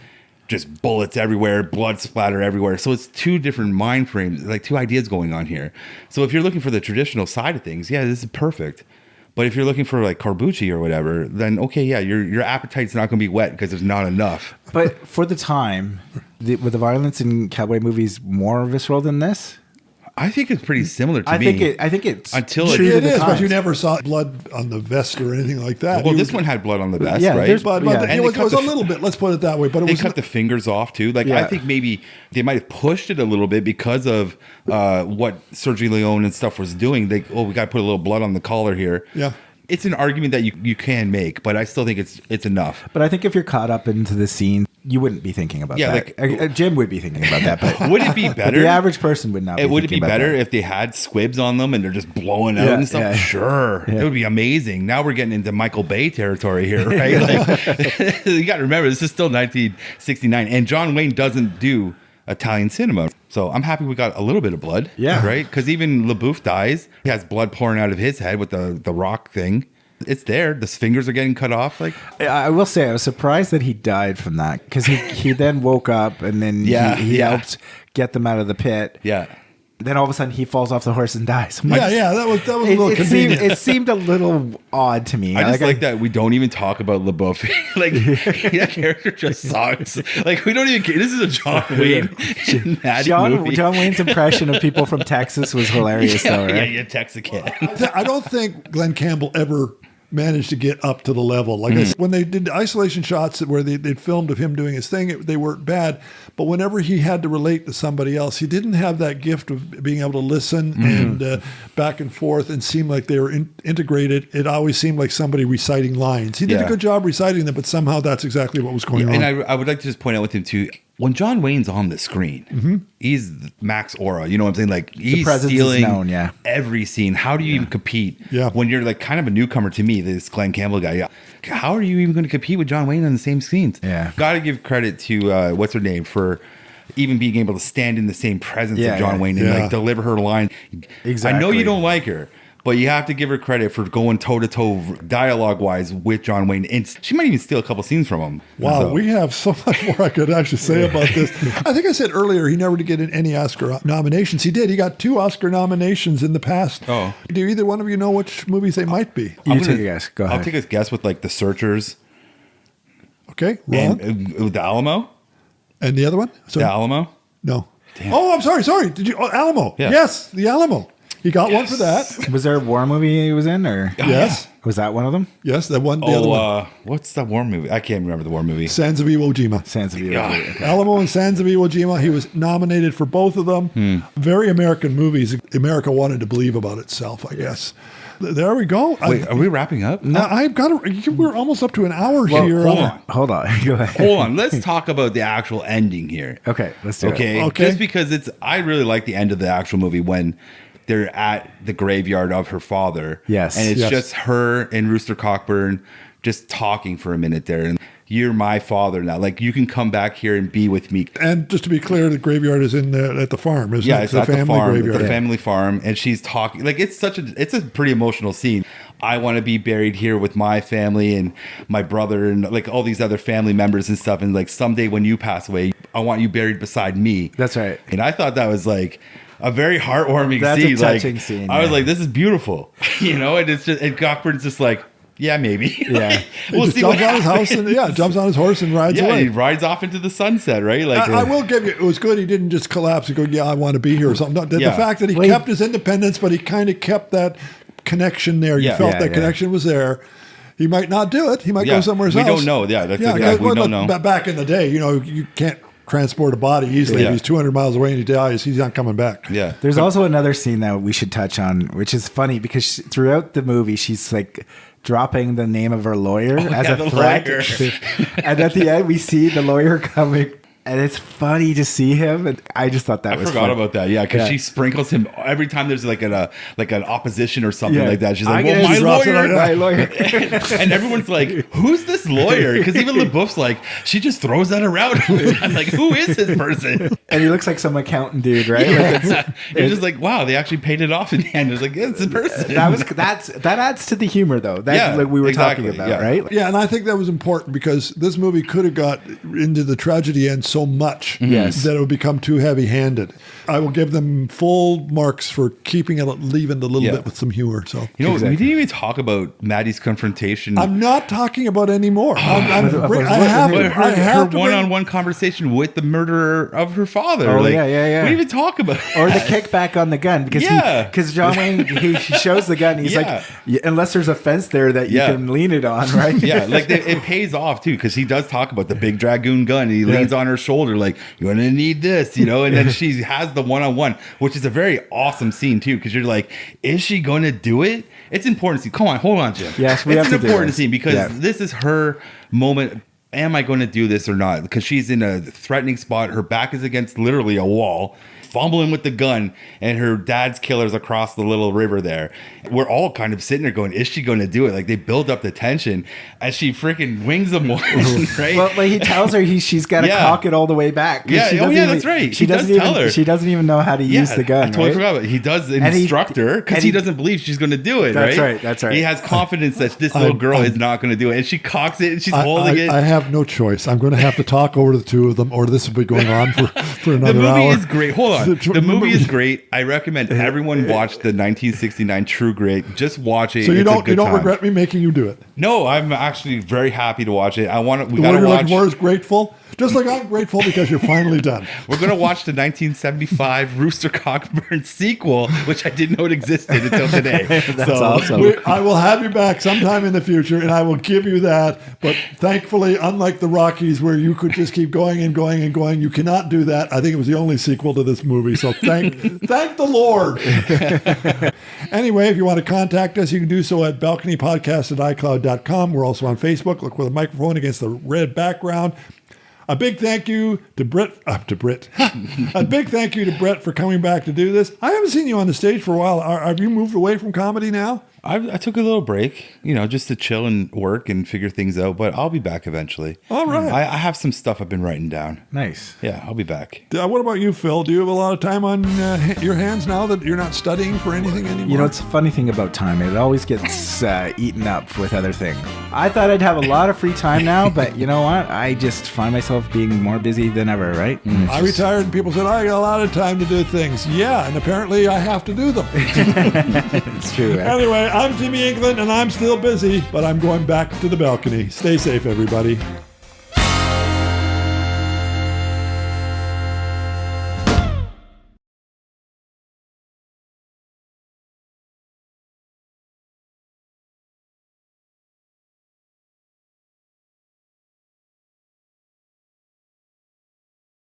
just bullets everywhere, blood splatter everywhere. So it's two different mind frames, like two ideas going on here. So if you're looking for the traditional side of things, yeah, this is perfect. But if you're looking for like Corbucci or whatever, then okay, yeah, your appetite's not going to be wet because there's not enough. But for the time, were the violence in cowboy movies more visceral than this? I think it's pretty similar to me. I think it's until it is, but you never saw blood on the vest or anything like that. Well, this one had blood on the vest, yeah, right? But it was a little bit. Let's put it that way. But they cut the fingers off too. Like I think maybe they might have pushed it a little bit because of what Sergio Leone and stuff was doing. We got to put a little blood on the collar here. Yeah. It's an argument that you can make, but I still think it's enough. But I think if you're caught up into the scene, you wouldn't be thinking about that. Like Jim would be thinking about that, but would it be better? The average person would not. Would it be better if they had squibs on them and they're just blowing out and stuff? Yeah. Sure, it would be amazing. Now we're getting into Michael Bay territory here, right? Like, you got to remember, this is still 1969, and John Wayne doesn't do Italian cinema. So I'm happy we got a little bit of blood. Yeah. Right? Because even LaBeouf dies. He has blood pouring out of his head with the rock thing. It's there. The fingers are getting cut off. Like, I will say, I was surprised that he died from that because he then woke up and then he helped get them out of the pit. Yeah. Then all of a sudden he falls off the horse and dies. That was a little convenient. It seemed a little odd to me. I just like that we don't even talk about LaBeouf. Like, that character just sucks. Like, we don't even care. This is a John Wayne movie. John Wayne's impression of people from Texas was hilarious, though, right? Yeah, Texican. I don't think Glenn Campbell ever managed to get up to the level. Like I said, when they did isolation shots where they'd filmed of him doing his thing, they weren't bad. But whenever he had to relate to somebody else, he didn't have that gift of being able to listen and back and forth and seem like they were integrated. It always seemed like somebody reciting lines. He did a good job reciting them, but somehow that's exactly what was going on. And I would like to just point out with him too, when John Wayne's on the screen, he's max aura. You know what I'm saying? Like, he's stealing every scene. How do you even compete when you're like kind of a newcomer to me, this Glenn Campbell guy? Yeah. How are you even going to compete with John Wayne on the same scenes? Yeah. Got to give credit to, what's her name, for even being able to stand in the same presence of John Wayne and like deliver her line. Exactly. I know you don't like her, but you have to give her credit for going toe-to-toe dialogue-wise with John Wayne. And she might even steal a couple scenes from him. Wow, we have so much more I could actually say about this. I think I said earlier he never did get any Oscar nominations. He did. He got 2 Oscar nominations in the past. Oh. Do either one of you know which movies they might be? You take a guess. Go ahead. I'll take a guess with like The Searchers. Okay, wrong. And the Alamo? And the other one? The Alamo? No. Damn. Oh, I'm sorry. Did you? Oh, Alamo. Yeah. Yes, the Alamo. He got one for that. Was there a war movie he was in, or Yes. was that one of them? Yes, that one. The other one. What's that war movie? I can't remember the war movie. Sands of Iwo Jima. Sands of Iwo Yeah. Jima. Okay. Alamo and Sands of Iwo Jima. He was nominated for both of them. Very American movies. America wanted to believe about itself, I guess. There we go. Wait, are we wrapping up? Now, I've got to. We're almost up to an hour here. Hold on. Go ahead. Hold on. Let's talk about the actual ending here. Okay, let's do it. Okay. Just because I really like the end of the actual movie when they're at the graveyard of her father. Yes. And it's Yes. just her and Rooster Cockburn just talking for a minute there. And you're my father now. Like, you can come back here and be with me. And just to be clear, the graveyard is at the farm, isn't it? Yeah, it's at the farm, graveyard. the family farm, and she's talking. Like, it's a pretty emotional scene. I want to be buried here with my family and my brother and like all these other family members and stuff. And like someday when you pass away, I want you buried beside me. That's right. And I thought that was like a very heartwarming That's scene. a touching scene. I was like, this is beautiful, and it's just, and Cockburn's just like, yeah, maybe. Yeah. He just jumps on his house and jumps on his horse and rides Yeah, away. he rides off into the sunset, right? Like, I will give you, it was good. He didn't just collapse and go, yeah, I want to be here or something. No, the Yeah. fact that he kept his independence, but he kind of kept that connection there. You felt that connection was there. He might not do it. He might go somewhere else. We don't know. Yeah, that's we don't know. Back in the day, you can't transport a body easily. Yeah. If he's 200 miles away and he dies, he's not coming back. Yeah. There's also another scene that we should touch on, which is funny because throughout the movie, she's like dropping the name of her lawyer as a threat. And at the end, we see the lawyer coming. And it's funny to see him, and I just thought that was. I forgot fun. about that. Yeah, because she sprinkles him every time there's like an opposition or something like that. She's like, "Well, my lawyer." And everyone's like, "Who's this lawyer?" Because even LaBeouf's like, she just throws that around. I'm like, who is this person? And he looks like some accountant dude, right? Yeah. You're just like, wow, they actually paid it off in the end. It's like, it's a person. That adds to the humor, though. That's like we were talking about, right? Yeah, and I think that was important because this movie could have got into the tragedy end so much that it would become too heavy-handed. I will give them full marks for leaving it a little bit with some humor. So we didn't even talk about Maddie's confrontation. I'm not talking about anymore. I her have one-on-one conversation with the murderer of her father. Oh, like, yeah. We didn't even talk about it. Or the kickback on the gun because John Wayne he shows the gun. And he's like, unless there's a fence there that you can lean it on, right? Yeah, like it pays off too because he does talk about the big dragoon gun. And he leans on her shoulder like, "You're gonna need this," and then she has the one-on-one, which is a very awesome scene too because you're like, is she going to do it? It's important scene. Come on, hold on, Jim. Yes, we have to do It's an important this. scene because this is her moment. Am I going to do this or not? Because she's in a threatening spot. Her back is against literally a wall, fumbling with the gun, and her dad's killer's across the little river there. We're all kind of sitting there going, is she going to do it? Like, they build up the tension as she freaking wings them one, right? Well, he tells her she's got to cock it all the way back. Yeah, that's right. She doesn't tell her. She doesn't even know how to use the gun. I totally forgot about it. He does instruct her because he doesn't believe she's going to do it, That's right? That's right. He has confidence that this little girl is not going to do it. And she cocks it and she's holding it. I have no choice. I'm going to have to talk over the two of them or this will be going on for another hour. The movie is great. Hold on. The movie is great. I recommend everyone watch the 1969 True Grit. Just watch it. So you don't time. regret me making you do it? No, I'm actually very happy to watch it. We what got to you're watch. looking for is grateful. Just like I'm grateful because you're finally done. We're going to watch the 1975 Rooster Cockburn sequel, which I didn't know it existed until today. That's awesome. I will have you back sometime in the future, and I will give you that. But thankfully, unlike the Rockies, where you could just keep going and going and going, you cannot do that. I think it was the only sequel to this movie. So thank the Lord. Anyway, if you want to contact us, you can do so at balconypodcast@icloud.com. We're also on Facebook. Look for the microphone against the red background. A big thank you to Bret. A big thank you to Bret for coming back to do this. I haven't seen you on the stage for a while. Have you moved away from comedy now? I took a little break, just to chill and work and figure things out, but I'll be back eventually. All right. I have some stuff I've been writing down. Nice. Yeah, I'll be back. What about you, Phil? Do you have a lot of time on your hands now that you're not studying for anything anymore? It's a funny thing about time. It always gets eaten up with other things. I thought I'd have a lot of free time now, but you know what? I just find myself being more busy than ever, right? I retired and people said, I got a lot of time to do things. Yeah, and apparently I have to do them. It's true. Anyway, I'm Jimmy England and I'm still busy, but I'm going back to the balcony. Stay safe, everybody.